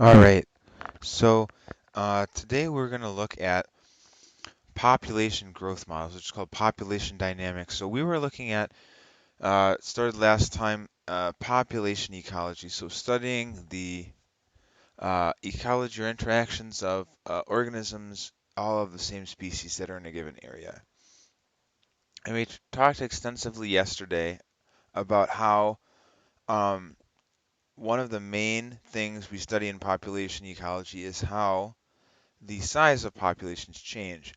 All right, so today we're going to look at population growth models, which is called population dynamics. So we were looking at, started last time, population ecology, so studying the ecology or interactions of organisms, all of the same species that are in a given area. And we talked extensively yesterday about how um, one of the main things we study in population ecology is how the size of populations change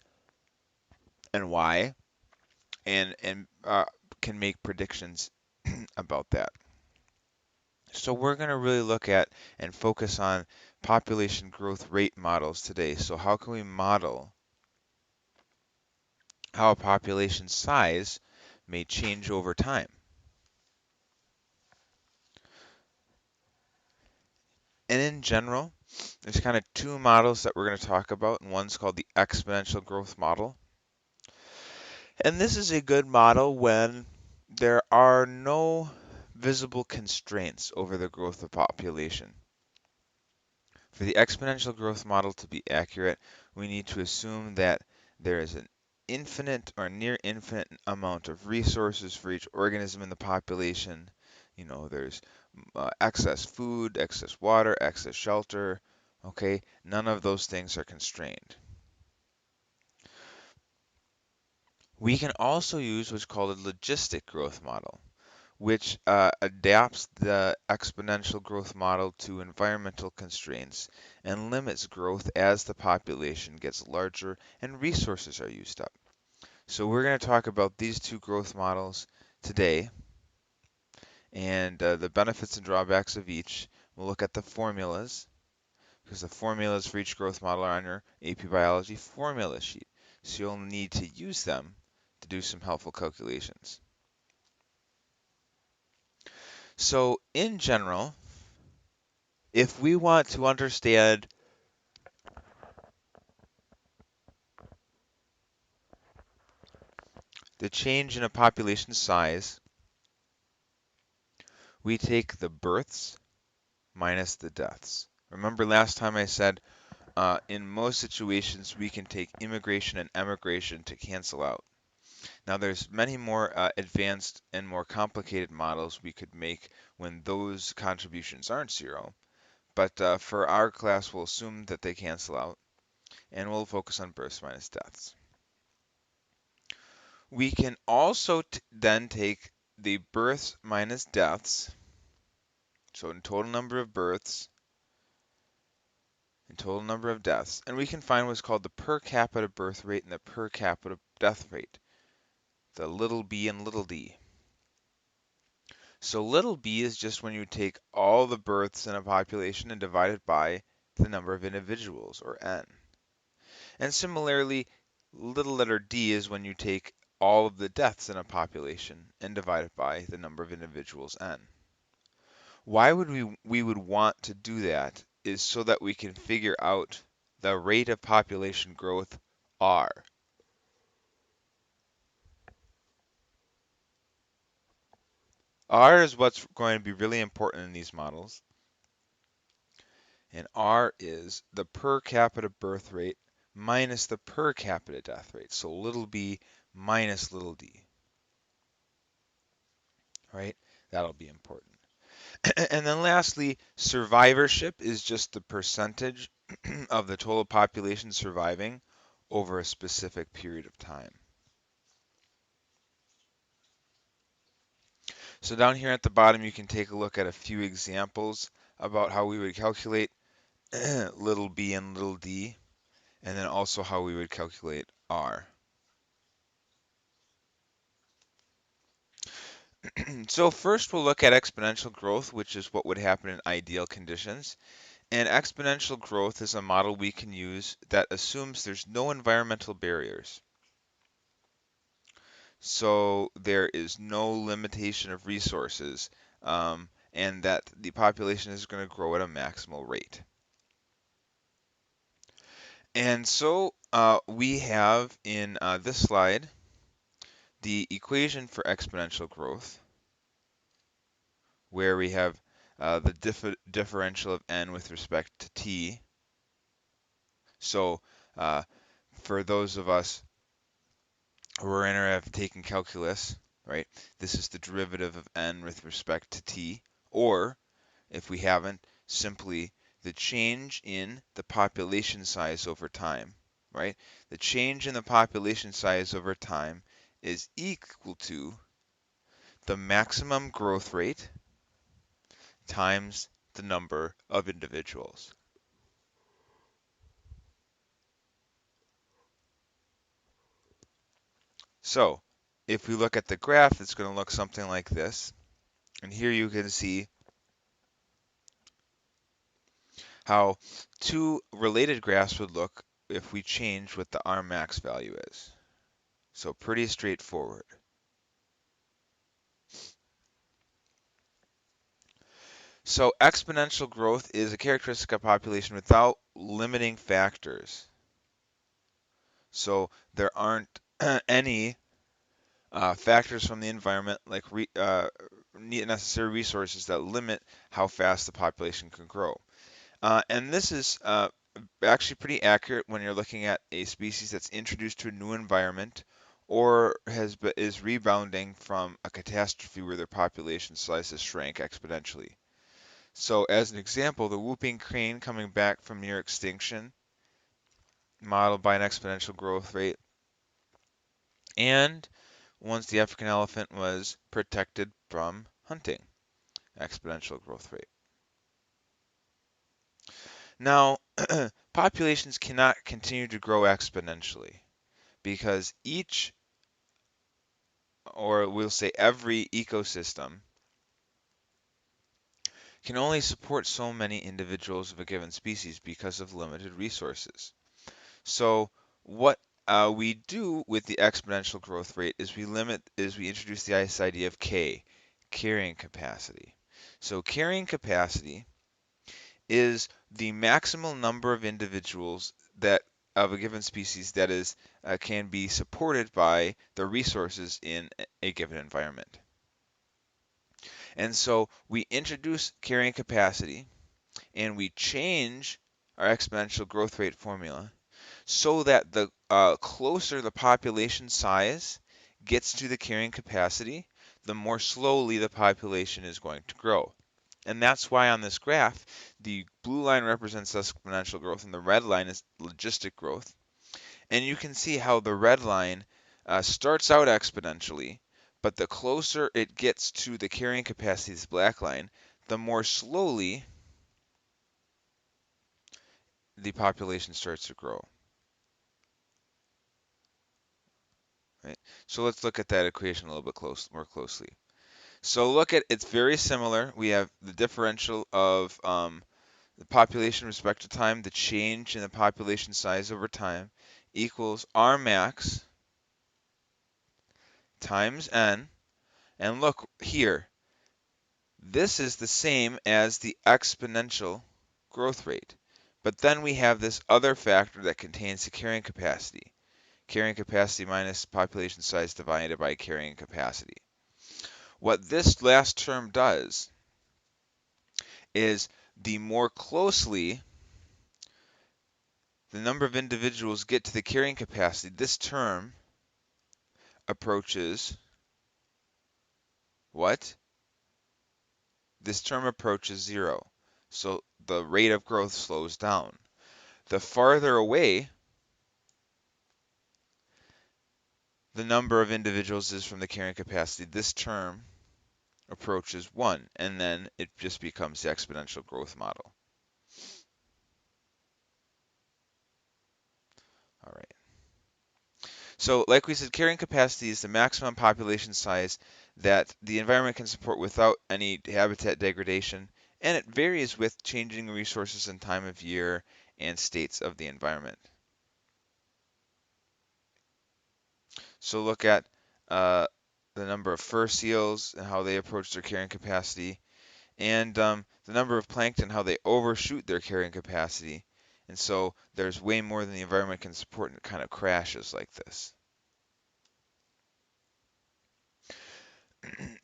and why, and can make predictions about that. So we're going to really look at and focus on population growth rate models today. So how can we model how a population size may change over time? And in general, there's kind of two models that we're going to talk about, and one's called the exponential growth model. And this is a good model when there are no visible constraints over the growth of population. For the exponential growth model to be accurate, we need to assume that there is an infinite or near infinite amount of resources for each organism in the population. You know, there's excess food, excess water, excess shelter. Okay, none of those things are constrained. We can also use what's called a logistic growth model, which adapts the exponential growth model to environmental constraints and limits growth as the population gets larger and resources are used up. So we're going to talk about these two growth models today and the benefits and drawbacks of each. We'll look at the formulas because the formulas for each growth model are on your AP Biology formula sheet. So you'll need to use them to do some helpful calculations. So in general, if we want to understand the change in a population size, we take the births minus the deaths. Remember last time I said in most situations we can take immigration and emigration to cancel out. Now there's many more advanced and more complicated models we could make when those contributions aren't zero, but for our class we'll assume that they cancel out and we'll focus on births minus deaths. We can also then take the births minus deaths, so in total number of births and total number of deaths, and we can find what's called the per capita birth rate and the per capita death rate, the little b and little d. So little b is just when you take all the births in a population and divide it by the number of individuals, or n. And similarly, little letter d is when you take all of the deaths in a population and divide it by the number of individuals, n. Why would we would want to do that is so that we can figure out the rate of population growth r. R is what's going to be really important in these models, and R is the per capita birth rate minus the per capita death rate, so little b minus little d, right? That'll be important. And then lastly, survivorship is just the percentage of the total population surviving over a specific period of time. So down here at the bottom, you can take a look at a few examples about how we would calculate little b and little d, and then also how we would calculate r. So first we'll look at exponential growth, which is what would happen in ideal conditions. And exponential growth is a model we can use that assumes there's no environmental barriers. So there is no limitation of resources, and that the population is going to grow at a maximal rate. And so we have in this slide the equation for exponential growth, where we have the differential of n with respect to t. So uh, for those of us who are in or have taken calculus, right, this is the derivative of n with respect to t, or if we haven't, simply the change in the population size over time, right? The change in the population size over time is equal to the maximum growth rate times the number of individuals. So if we look at the graph, it's going to look something like this. And here you can see how two related graphs would look if we change what the R max value is. So pretty straightforward. So exponential growth is a characteristic of population without limiting factors. So there aren't any factors from the environment like necessary resources that limit how fast the population can grow. And this is actually pretty accurate when you're looking at a species that's introduced to a new environment or is rebounding from a catastrophe where their population size has shrank exponentially. So as an example, the whooping crane coming back from near extinction, modeled by an exponential growth rate, and once the African elephant was protected from hunting, exponential growth rate. Now, populations cannot continue to grow exponentially because each, or we'll say every ecosystem, can only support so many individuals of a given species because of limited resources. So what we do with the exponential growth rate is we introduce this idea of K, carrying capacity. So carrying capacity is the maximal number of individuals that of a given species that is can be supported by the resources in a given environment. And so we introduce carrying capacity and we change our exponential growth rate formula so that the closer the population size gets to the carrying capacity, the more slowly the population is going to grow. And that's why on this graph, the blue line represents exponential growth and the red line is logistic growth. And you can see how the red line starts out exponentially, but the closer it gets to the carrying capacity, this black line, the more slowly the population starts to grow. Right? So let's look at that equation a little bit more closely. So look at, it's very similar. We have the differential of the population with respect to time, the change in the population size over time, equals R max times n. And look here, this is the same as the exponential growth rate. But then we have this other factor that contains the carrying capacity. Carrying capacity minus population size divided by carrying capacity. What this last term does is the more closely the number of individuals get to the carrying capacity, this term approaches what? This term approaches zero. So the rate of growth slows down. The farther away the number of individuals is from the carrying capacity, this term approaches 1, and then it just becomes the exponential growth model. All right. So like we said, carrying capacity is the maximum population size that the environment can support without any habitat degradation, and it varies with changing resources and time of year and states of the environment. So look at the number of fur seals and how they approach their carrying capacity, and the number of plankton, how they overshoot their carrying capacity. And so there's way more than the environment can support, and it kind of crashes like this.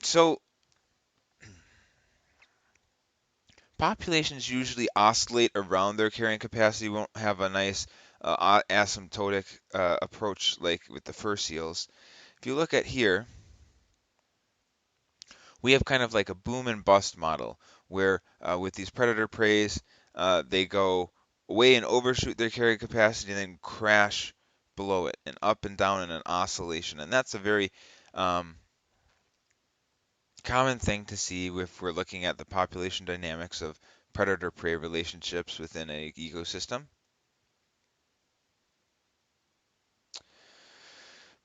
So Populations usually oscillate around their carrying capacity, won't have a nice asymptotic approach like with the fur seals. If you look at here, we have kind of like a boom and bust model where with these predator preys, they go away and overshoot their carrying capacity and then crash below it and up and down in an oscillation. And that's a very um, common thing to see if we're looking at the population dynamics of predator-prey relationships within an ecosystem.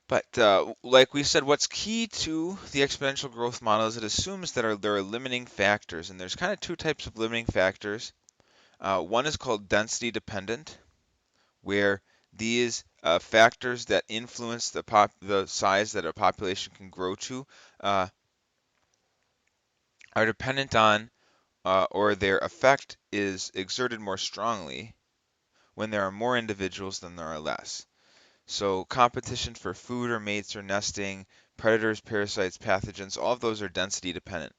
But like we said, what's key to the exponential growth model is it assumes that there are limiting factors, and there's kind of two types of limiting factors. One is called density dependent, where these factors that influence the size that a population can grow to uh, are dependent on or their effect is exerted more strongly when there are more individuals than there are less. So competition for food or mates or nesting, predators, parasites, pathogens, all of those are density dependent.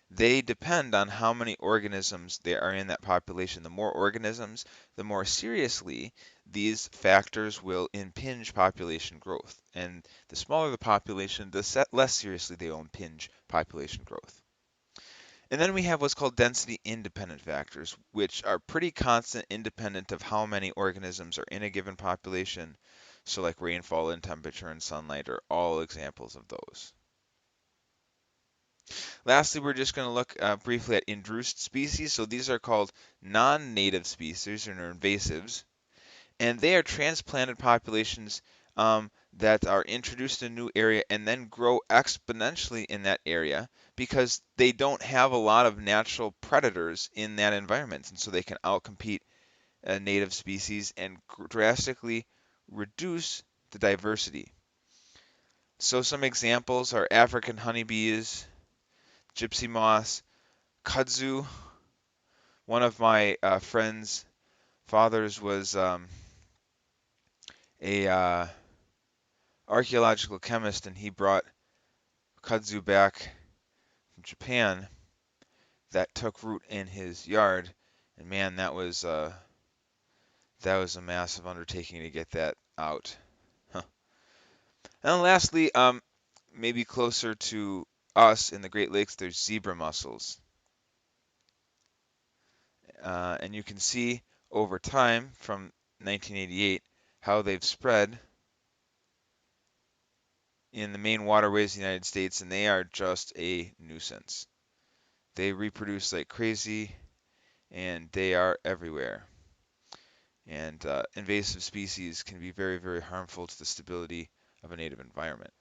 They depend on how many organisms there are in that population. The more organisms, the more seriously these factors will impinge population growth. And the smaller the population, the less seriously they will impinge population growth. And then we have what's called density independent factors, which are pretty constant independent of how many organisms are in a given population. So like rainfall and temperature and sunlight are all examples of those. Lastly, we're just going to look briefly at induced species. So these are called non-native species or invasives, and they are transplanted populations that are introduced in a new area and then grow exponentially in that area because they don't have a lot of natural predators in that environment, and so they can outcompete native species and drastically reduce the diversity. So some examples are African honeybees, gypsy moths, kudzu. One of my friend's fathers was a archaeological chemist, and he brought kudzu back from Japan that took root in his yard, and man, that was a massive undertaking to get that out. Huh. And then lastly, maybe closer to us in the Great Lakes, there's zebra mussels, and you can see over time from 1988 how they've spread in the main waterways of the United States, and they are just a nuisance. They reproduce like crazy, and they are everywhere. And invasive species can be very, very harmful to the stability of a native environment.